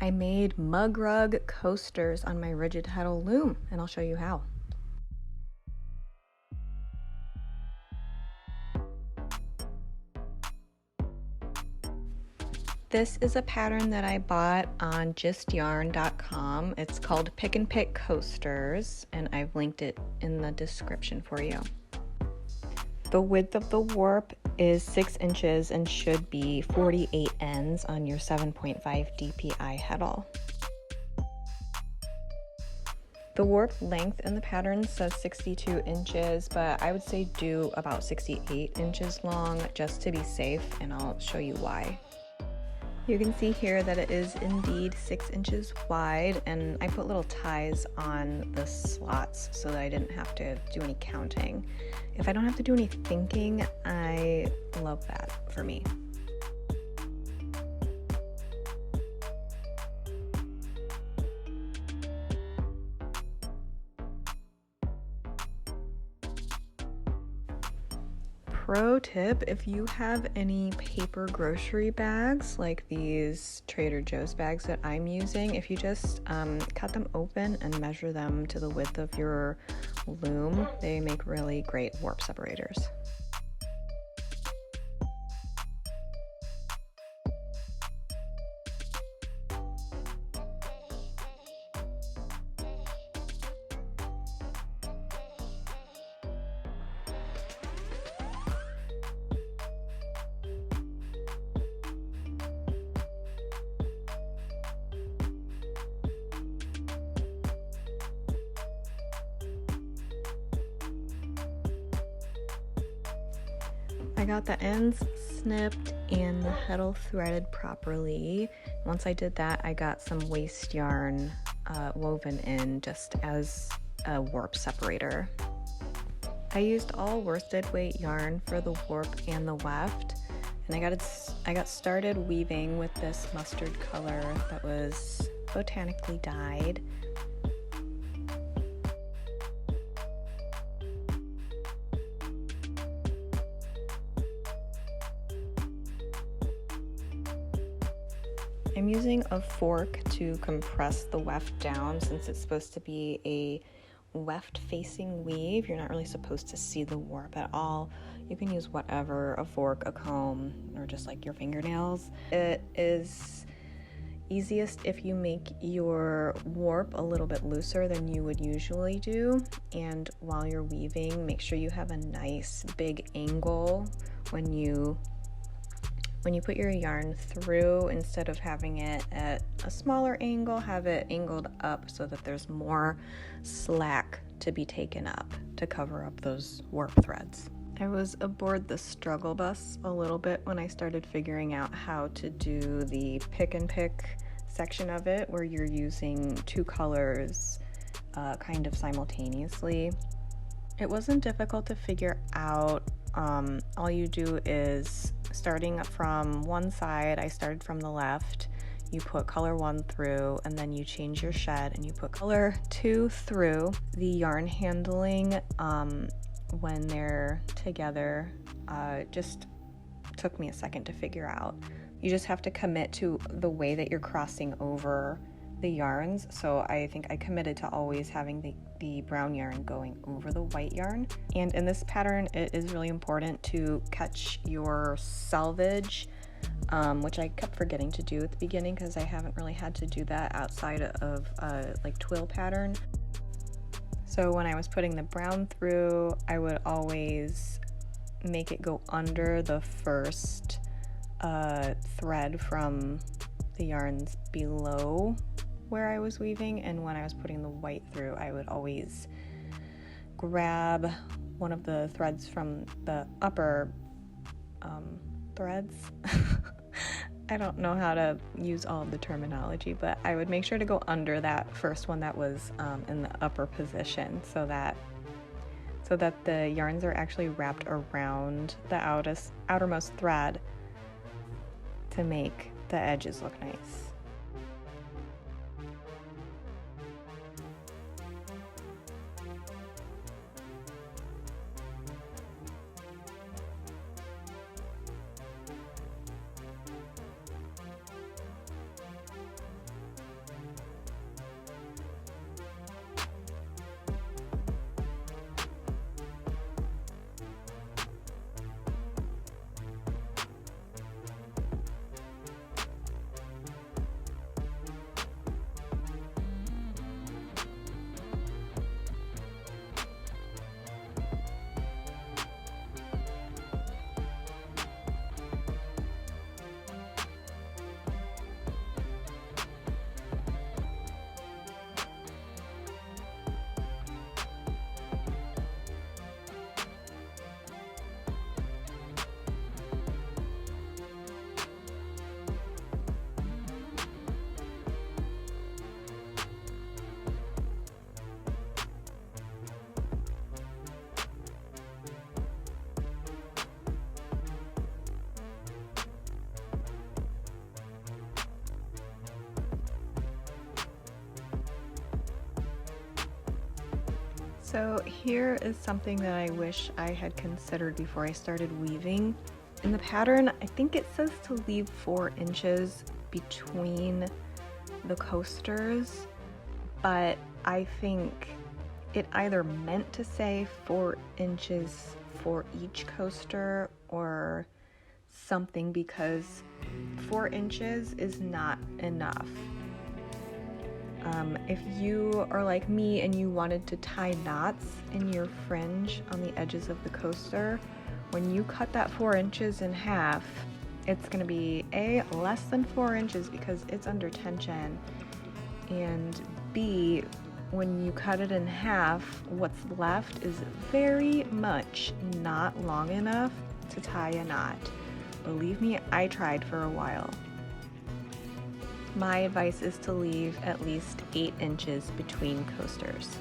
I made mug rug coasters on my rigid Heddle Loom, and I'll show you how. This is a pattern that I bought on justyarn.com. It's called Pick and Pick Coasters, and I've linked it in the description for you. The width of the warp is 6 inches and should be 48 ends on your 7.5 DPI Heddle. The warp length in the pattern says 62 inches, but I would say do about 68 inches long just to be safe, and I'll show you why. You can see here that it is indeed 6 inches wide, and I put little ties on the slots so that I didn't have to do any counting. If I don't have to do any thinking, I love that for me. Pro tip, if you have any paper grocery bags like these Trader Joe's bags that I'm using, if you just cut them open and measure them to the width of your loom, they make really great warp separators. I got the ends snipped and the heddle threaded properly. Once I did that, I got some waste yarn woven in just as a warp separator. I used all worsted weight yarn for the warp and the weft, and I got started weaving with this mustard color that was botanically dyed. I'm using a fork to compress the weft down since it's supposed to be a weft facing weave. You're not really supposed to see the warp at all. You can use whatever, a fork, a comb, or just like your fingernails. It is easiest if you make your warp a little bit looser than you would usually do, and while you're weaving, make sure you have a nice big angle when you put your yarn through. Instead of having it at a smaller angle, have it angled up so that there's more slack to be taken up to cover up those warp threads. I was aboard the struggle bus a little bit when I started figuring out how to do the pick and pick section of it, where you're using two colors kind of simultaneously. It wasn't difficult to figure out. All you do is, starting from one side, I started from the left, you put color 1 through, and then you change your shed and you put color 2 through. The yarn handling when they're together just took me a second to figure out. You just have to commit to the way that you're crossing over the yarns. So I think I committed to always having the brown yarn going over the white yarn. And in this pattern, it is really important to catch your selvage, which I kept forgetting to do at the beginning because I haven't really had to do that outside of like twill pattern. So when I was putting the brown through, I would always make it go under the first thread from the yarns below where I was weaving, and when I was putting the white through, I would always grab one of the threads from the upper threads. I don't know how to use all of the terminology, but I would make sure to go under that first one that was in the upper position so that the yarns are actually wrapped around the outermost thread to make the edges look nice. So here is something that I wish I had considered before I started weaving. In the pattern, I think it says to leave 4 inches between the coasters, but I think it either meant to say 4 inches for each coaster or something, because 4 inches is not enough. If you are like me and you wanted to tie knots in your fringe on the edges of the coaster, when you cut that 4 inches in half, it's going to be A, less than 4 inches because it's under tension, and B, when you cut it in half, what's left is very much not long enough to tie a knot. Believe me, I tried for a while. My advice is to leave at least 8 inches between coasters.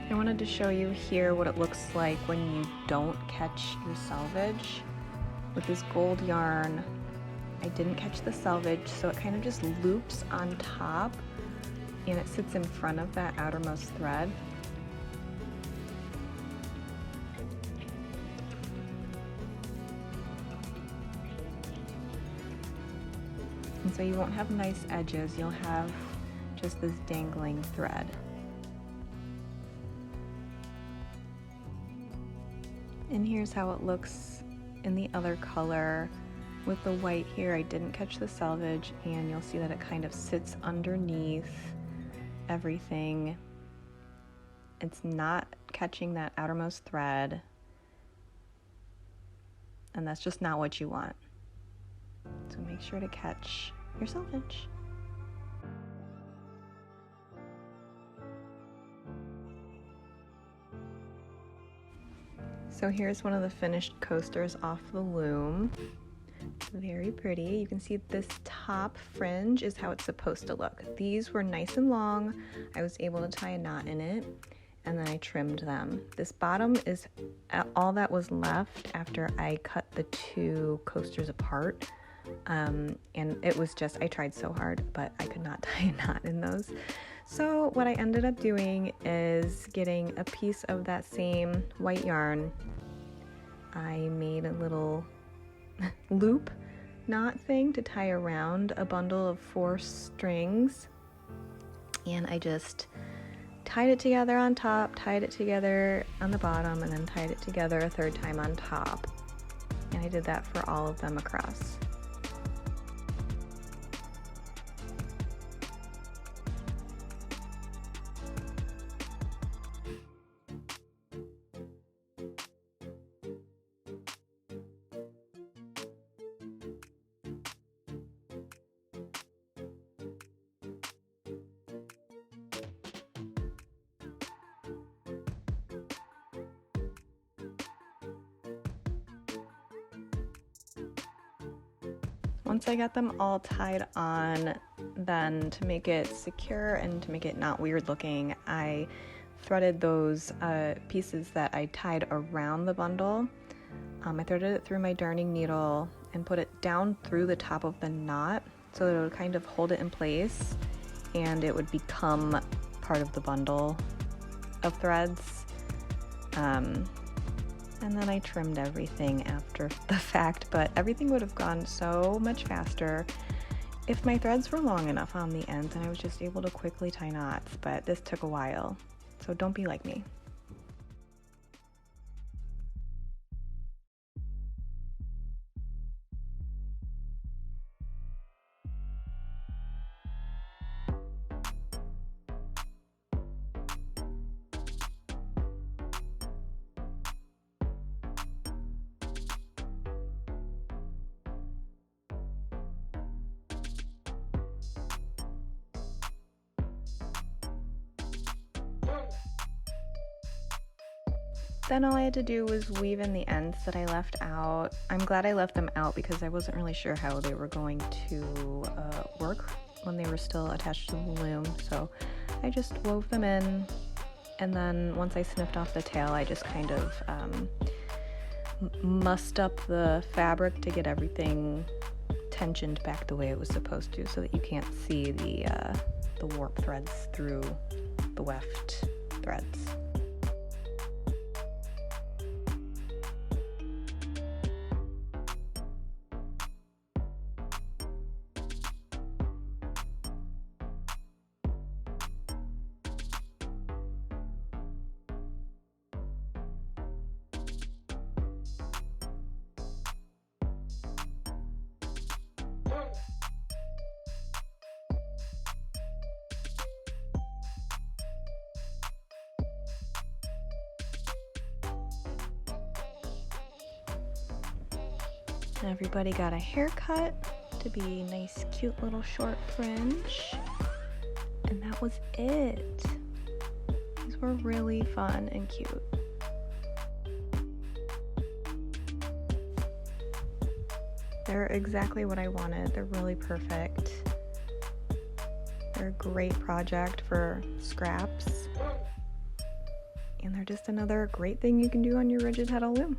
I wanted to show you here what it looks like when you don't catch your selvage. With this gold yarn, I didn't catch the selvage, so it kind of just loops on top and it sits in front of that outermost thread. And so you won't have nice edges, you'll have just this dangling thread. And here's how it looks in the other color. With the white here, I didn't catch the selvage, and you'll see that it kind of sits underneath everything. It's not catching that outermost thread, and that's just not what you want. So make sure to catch your selvage. So here's one of the finished coasters off the loom. Very pretty. You can see this top fringe is how it's supposed to look. These were nice and long. I was able to tie a knot in it, and then I trimmed them. This bottom is all that was left after I cut the 2 coasters apart. And it was just, I tried so hard, but I could not tie a knot in those. So what I ended up doing is getting a piece of that same white yarn. I made a little loop knot thing to tie around a bundle of 4 strings, and I just tied it together on top, tied it together on the bottom, and then tied it together a 3rd time on top, and I did that for all of them across. Once I got them all tied on, then to make it secure and to make it not weird looking, I threaded those pieces that I tied around the bundle. I threaded it through my darning needle and put it down through the top of the knot so that it would kind of hold it in place and it would become part of the bundle of threads. And then I trimmed everything after the fact, but everything would have gone so much faster if my threads were long enough on the ends and I was just able to quickly tie knots, but this took a while, so don't be like me. Then all I had to do was weave in the ends that I left out. I'm glad I left them out because I wasn't really sure how they were going to work when they were still attached to the loom. So I just wove them in And then once I snipped off the tail, I just kind of mussed up the fabric to get everything tensioned back the way it was supposed to, so that you can't see the warp threads through the weft threads. Everybody got a haircut to be nice, cute little short fringe. And that was it. These were really fun and cute. They're exactly what I wanted. They're really perfect. They're a great project for scraps. And they're just another great thing you can do on your rigid Heddle loom.